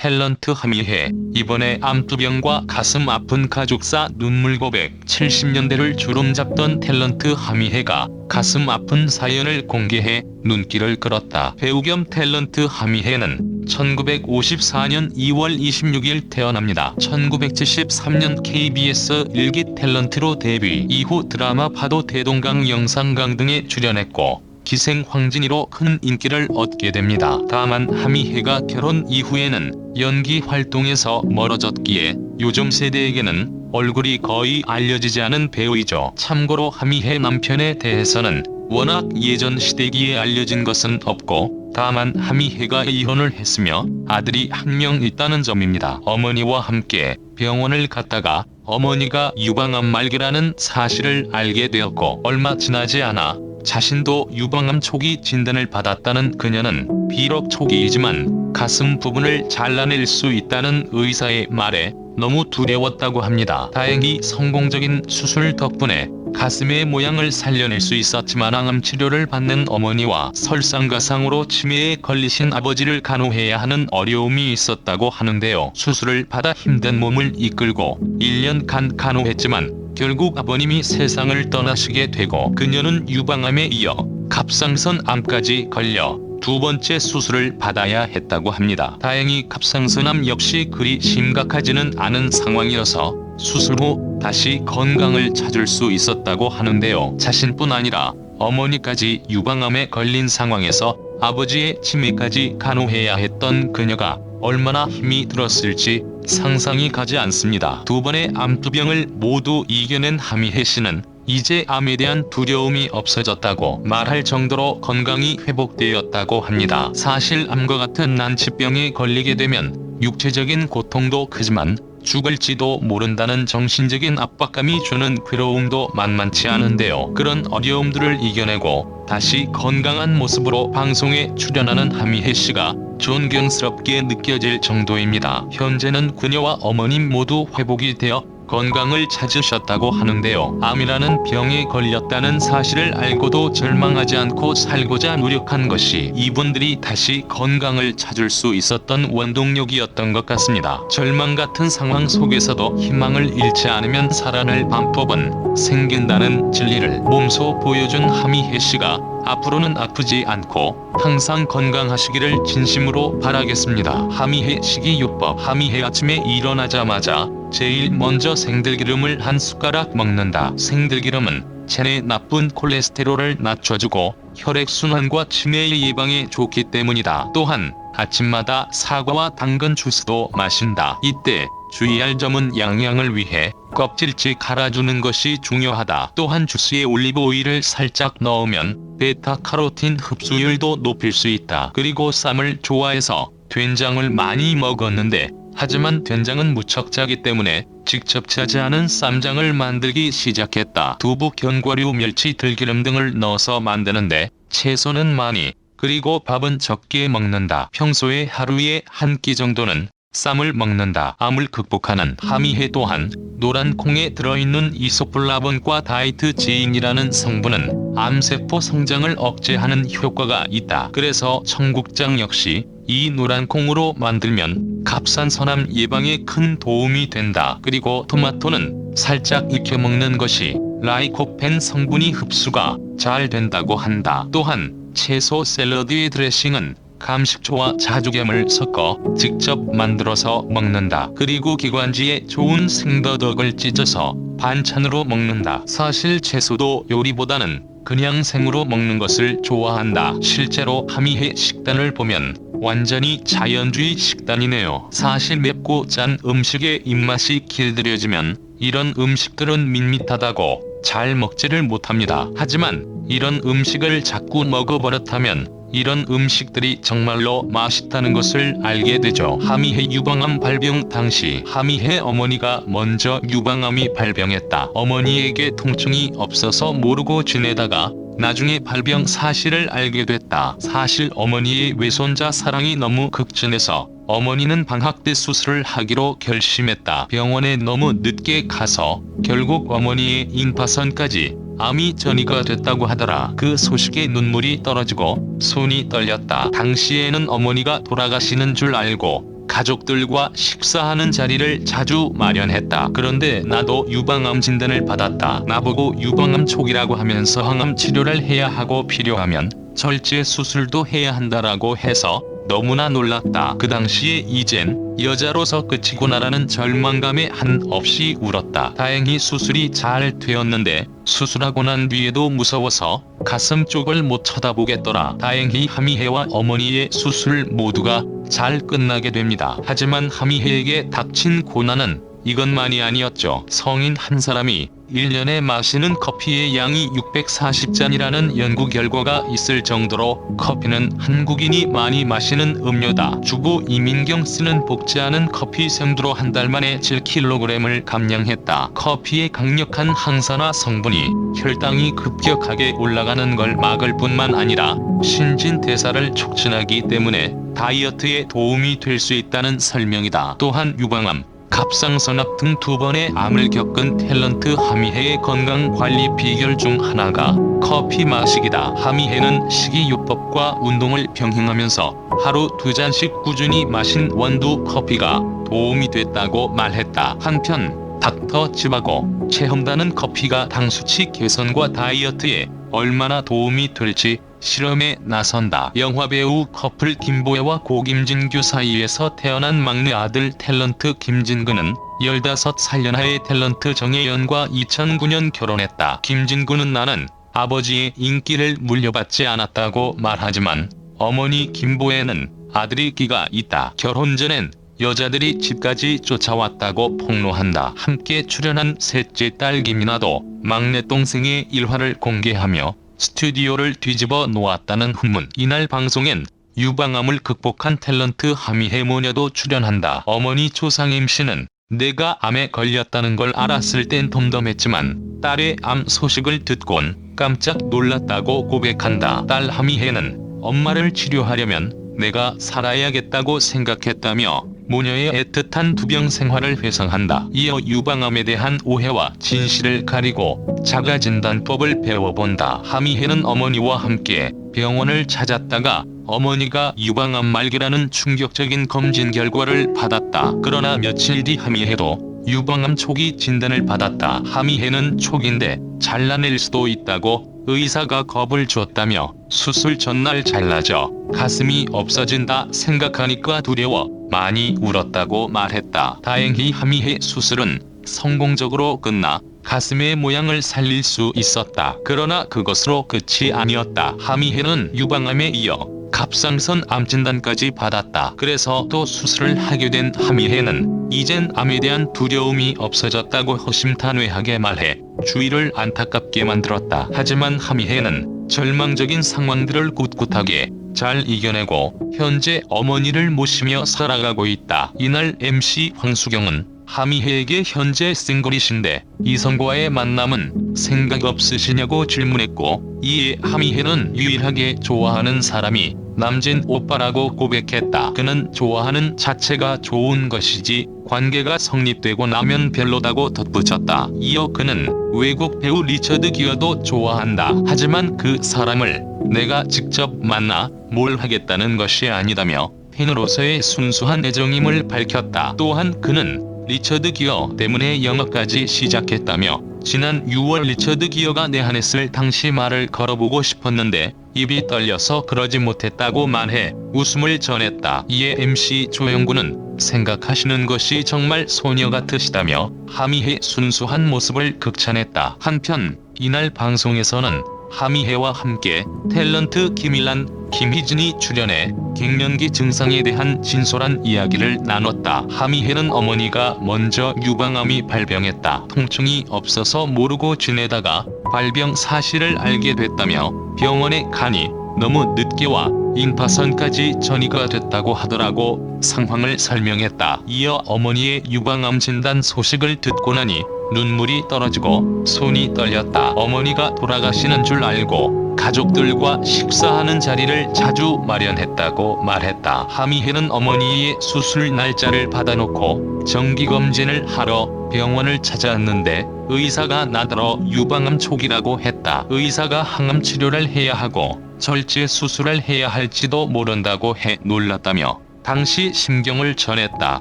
탤런트 하미해. 이번에 암투병과 가슴 아픈 가족사 눈물 고백. 70년대를 주름잡던 탤런트 하미해가 가슴 아픈 사연을 공개해 눈길을 끌었다. 배우 겸 탤런트 하미해는 1954년 2월 26일 태어납니다. 1973년 KBS 1기 탤런트로 데뷔, 이후 드라마 파도, 대동강, 영상강 등에 출연했고 기생 황진이로 큰 인기를 얻게 됩니다. 다만 하미해가 결혼 이후에는 연기 활동에서 멀어졌기에 요즘 세대에게는 얼굴이 거의 알려지지 않은 배우이죠. 참고로 하미해 남편에 대해서는 워낙 예전 시대기에 알려진 것은 없고 다만 하미해가 이혼을 했으며 아들이 한 명 있다는 점입니다. 어머니와 함께 병원을 갔다가 어머니가 유방암 말기라는 사실을 알게 되었고 얼마 지나지 않아 자신도 유방암 초기 진단을 받았다는 그녀는 비록 초기이지만 가슴 부분을 잘라낼 수 있다는 의사의 말에 너무 두려웠다고 합니다. 다행히 성공적인 수술 덕분에 가슴의 모양을 살려낼 수 있었지만 항암 치료를 받는 어머니와 설상가상으로 치매에 걸리신 아버지를 간호해야 하는 어려움이 있었다고 하는데요. 수술을 받아 힘든 몸을 이끌고 1년간 간호했지만 결국 아버님이 세상을 떠나시게 되고 그녀는 유방암에 이어 갑상선 암까지 걸려 두 번째 수술을 받아야 했다고 합니다. 다행히 갑상선암 역시 그리 심각하지는 않은 상황이어서 수술 후 다시 건강을 찾을 수 있었다고 하는데요. 자신뿐 아니라 어머니까지 유방암에 걸린 상황에서 아버지의 치매까지 간호해야 했던 그녀가 얼마나 힘이 들었을지 상상이 가지 않습니다. 두 번의 암투병을 모두 이겨낸 하미해 씨는 이제 암에 대한 두려움이 없어졌다고 말할 정도로 건강이 회복되었다고 합니다. 사실 암과 같은 난치병에 걸리게 되면 육체적인 고통도 크지만 죽을지도 모른다는 정신적인 압박감이 주는 괴로움도 만만치 않은데요. 그런 어려움들을 이겨내고 다시 건강한 모습으로 방송에 출연하는 하미해 씨가 존경스럽게 느껴질 정도입니다. 현재는 그녀와 어머님 모두 회복이 되어 건강을 찾으셨다고 하는데요. 암이라는 병에 걸렸다는 사실을 알고도 절망하지 않고 살고자 노력한 것이 이분들이 다시 건강을 찾을 수 있었던 원동력이었던 것 같습니다. 절망 같은 상황 속에서도 희망을 잃지 않으면 살아날 방법은 생긴다는 진리를 몸소 보여준 하미해 씨가 앞으로는 아프지 않고 항상 건강하시기를 진심으로 바라겠습니다. 하미해 식이요법. 하미해 아침에 일어나자마자 제일 먼저 생들기름을 한 숟가락 먹는다. 생들기름은 체내 나쁜 콜레스테롤을 낮춰주고 혈액순환과 치매 예방에 좋기 때문이다. 또한 아침마다 사과와 당근 주스도 마신다. 이때 주의할 점은 양양을 위해 껍질째 갈아주는 것이 중요하다. 또한 주스에 올리브 오일을 살짝 넣으면 베타카로틴 흡수율도 높일 수 있다. 그리고 쌈을 좋아해서 된장을 많이 먹었는데 하지만 된장은 무척 짜기 때문에 직접 짜지 않은 쌈장을 만들기 시작했다. 두부, 견과류, 멸치, 들기름 등을 넣어서 만드는데 채소는 많이, 그리고 밥은 적게 먹는다. 평소에 하루에 한 끼 정도는 쌈을 먹는다. 암을 극복하는 하미해 또한 노란 콩에 들어있는 이소플라본과 다이트 지인이라는 성분은 암세포 성장을 억제하는 효과가 있다. 그래서 청국장 역시 이 노란 콩으로 만들면 갑상선암 예방에 큰 도움이 된다. 그리고 토마토는 살짝 익혀 먹는 것이 라이코펜 성분이 흡수가 잘 된다고 한다. 또한 채소 샐러드의 드레싱은 감식초와 자주겜을 섞어 직접 만들어서 먹는다. 그리고 기관지에 좋은 생더덕을 찢어서 반찬으로 먹는다. 사실 채소도 요리보다는 그냥 생으로 먹는 것을 좋아한다. 실제로 하미해 식단을 보면 완전히 자연주의 식단이네요. 사실 맵고 짠 음식에 입맛이 길들여지면 이런 음식들은 밋밋하다고 잘 먹지를 못합니다. 하지만 이런 음식을 자꾸 먹어버렸다면 이런 음식들이 정말로 맛있다는 것을 알게 되죠. 하미해 유방암 발병 당시 하미해 어머니가 먼저 유방암이 발병했다. 어머니에게 통증이 없어서 모르고 지내다가 나중에 발병 사실을 알게 됐다. 사실 어머니의 외손자 사랑이 너무 극진해서 어머니는 방학 때 수술을 하기로 결심했다. 병원에 너무 늦게 가서 결국 어머니의 임파선까지 암이 전이가 됐다고 하더라. 그 소식에 눈물이 떨어지고 손이 떨렸다. 당시에는 어머니가 돌아가시는 줄 알고 가족들과 식사하는 자리를 자주 마련했다. 그런데 나도 유방암 진단을 받았다. 나보고 유방암 초기라고 하면서 항암 치료를 해야 하고 필요하면 절제 수술도 해야 한다라고 해서 너무나 놀랐다. 그 당시에 이젠 여자로서 끝이구나라는 절망감에 한없이 울었다. 다행히 수술이 잘 되었는데 수술하고 난 뒤에도 무서워서 가슴 쪽을 못 쳐다보겠더라. 다행히 하미혜와 어머니의 수술 모두가 잘 끝나게 됩니다. 하지만 하미혜에게 닥친 고난은 이것만이 아니었죠. 성인 한 사람이 1년에 마시는 커피의 양이 640잔이라는 연구 결과가 있을 정도로 커피는 한국인이 많이 마시는 음료다. 주부 이민경 씨는 복지 않은 커피 생두로 한 달 만에 7kg을 감량했다. 커피의 강력한 항산화 성분이 혈당이 급격하게 올라가는 걸 막을 뿐만 아니라 신진대사를 촉진하기 때문에 다이어트에 도움이 될 수 있다는 설명이다. 또한 유방암, 갑상선암 등 2번의 암을 겪은 탤런트 하미혜의 건강관리 비결 중 하나가 커피 마시기다. 하미혜는 식이요법과 운동을 병행하면서 하루 2잔씩 꾸준히 마신 원두 커피가 도움이 됐다고 말했다. 한편 닥터 칩하고 체험단은 커피가 당 수치 개선과 다이어트에 얼마나 도움이 될지 실험에 나선다. 영화배우 커플 김보혜와 고김진규 사이에서 태어난 막내 아들 탤런트 김진근은 15살 연하의 탤런트 정혜연과 2009년 결혼했다. 김진구는 나는 아버지의 인기를 물려받지 않았다고 말하지만 어머니 김보혜는 아들이 끼가 있다. 결혼 전엔 여자들이 집까지 쫓아왔다고 폭로한다. 함께 출연한 셋째 딸 김이나도 막내 동생의 일화를 공개하며 스튜디오를 뒤집어 놓았다는 후문. 이날 방송엔 유방암을 극복한 탤런트 하미혜 모녀도 출연한다. 어머니 조상임 씨는 내가 암에 걸렸다는 걸 알았을 땐 덤덤했지만 딸의 암 소식을 듣곤 깜짝 놀랐다고 고백한다. 딸 하미혜는 엄마를 치료하려면 내가 살아야겠다고 생각했다며 모녀의 애틋한 두병 생활을 회상한다. 이어 유방암에 대한 오해와 진실을 가리고 자가진단법을 배워본다. 하미혜는 어머니와 함께 병원을 찾았다가 어머니가 유방암 말기라는 충격적인 검진 결과를 받았다. 그러나 며칠 뒤 하미혜도 유방암 초기 진단을 받았다. 하미혜는 초기인데 잘라낼 수도 있다고 의사가 겁을 줬다며 수술 전날 잘라져 가슴이 없어진다 생각하니까 두려워 많이 울었다고 말했다. 다행히 하미혜 수술은 성공적으로 끝나 가슴의 모양을 살릴 수 있었다. 그러나 그것으로 끝이 아니었다. 하미혜는 유방암에 이어 갑상선 암 진단까지 받았다. 그래서 또 수술을 하게 된 하미혜는 이젠 암에 대한 두려움이 없어졌다고 허심탄회하게 말해 주위를 안타깝게 만들었다. 하지만 하미혜는 절망적인 상황들을 꿋꿋하게 잘 이겨내고 현재 어머니를 모시며 살아가고 있다. 이날 MC 황수경은 하미혜에게 현재 싱글이신데 이성과의 만남은 생각 없으시냐고 질문했고, 이에 하미혜는 유일하게 좋아하는 사람이 남진 오빠라고 고백했다. 그는 좋아하는 자체가 좋은 것이지 관계가 성립되고 나면 별로다고 덧붙였다. 이어 그는 외국 배우 리처드 기어도 좋아한다. 하지만 그 사람을 내가 직접 만나 뭘 하겠다는 것이 아니다며 팬으로서의 순수한 애정임을 밝혔다. 또한 그는 리처드 기어 때문에 영화까지 시작했다며 지난 6월 리처드 기어가 내한했을 당시 말을 걸어보고 싶었는데 입이 떨려서 그러지 못했다고 말해 웃음을 전했다. 이에 MC 조영구는 생각하시는 것이 정말 소녀 같으시다며 하미혜의 순수한 모습을 극찬했다. 한편 이날 방송에서는 하미혜와 함께 탤런트 김일란, 김희진이 출연해 갱년기 증상에 대한 진솔한 이야기를 나눴다. 하미혜는 어머니가 먼저 유방암이 발병했다. 통증이 없어서 모르고 지내다가 발병 사실을 알게 됐다며 병원에 가니 너무 늦게 와 임파선까지 전이가 됐다고 하더라고 상황을 설명했다. 이어 어머니의 유방암 진단 소식을 듣고 나니 눈물이 떨어지고 손이 떨렸다. 어머니가 돌아가시는 줄 알고 가족들과 식사하는 자리를 자주 마련했다고 말했다. 하미혜는 어머니의 수술 날짜를 받아놓고 정기검진을 하러 병원을 찾아왔는데 의사가 나더러 유방암 초기라고 했다. 의사가 항암 치료를 해야 하고 절제 수술을 해야 할지도 모른다고 해 놀랐다며 당시 심경을 전했다.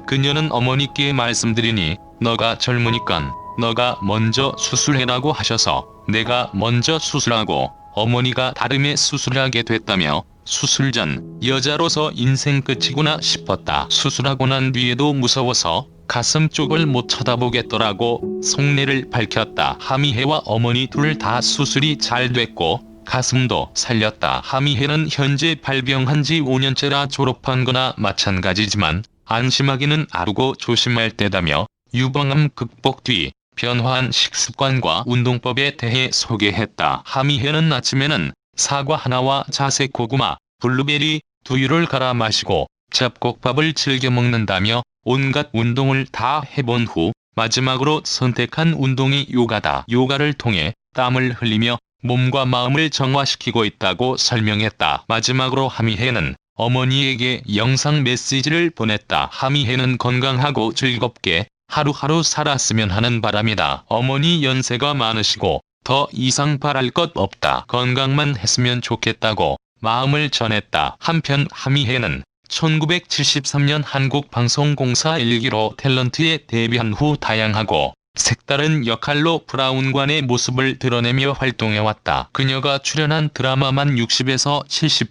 그녀는 어머니께 말씀드리니 너가 젊으니깐 너가 먼저 수술해라고 하셔서 내가 먼저 수술하고 어머니가 다름에 수술하게 됐다며 수술 전 여자로서 인생 끝이구나 싶었다. 수술하고 난 뒤에도 무서워서 가슴 쪽을 못 쳐다보겠더라고 속내를 밝혔다. 하미혜와 어머니 둘 다 수술이 잘 됐고 가슴도 살렸다. 하미혜는 현재 발병한 지 5년째라 졸업한 거나 마찬가지지만 안심하기는 아르고 조심할 때다며 유방암 극복 뒤 변화한 식습관과 운동법에 대해 소개했다. 하미혜는 아침에는 사과 하나와 자색 고구마, 블루베리, 두유를 갈아 마시고 잡곡밥을 즐겨 먹는다며 온갖 운동을 다 해본 후 마지막으로 선택한 운동이 요가다. 요가를 통해 땀을 흘리며 몸과 마음을 정화시키고 있다고 설명했다. 마지막으로 하미혜는 어머니에게 영상 메시지를 보냈다. 하미혜는 건강하고 즐겁게 하루하루 살았으면 하는 바람이다. 어머니 연세가 많으시고 더 이상 바랄 것 없다. 건강만 했으면 좋겠다고 마음을 전했다. 한편 하미혜는 1973년 한국방송공사 1기로 탤런트에 데뷔한 후 다양하고 색다른 역할로 브라운관의 모습을 드러내며 활동해왔다. 그녀가 출연한 드라마만 60에서 70편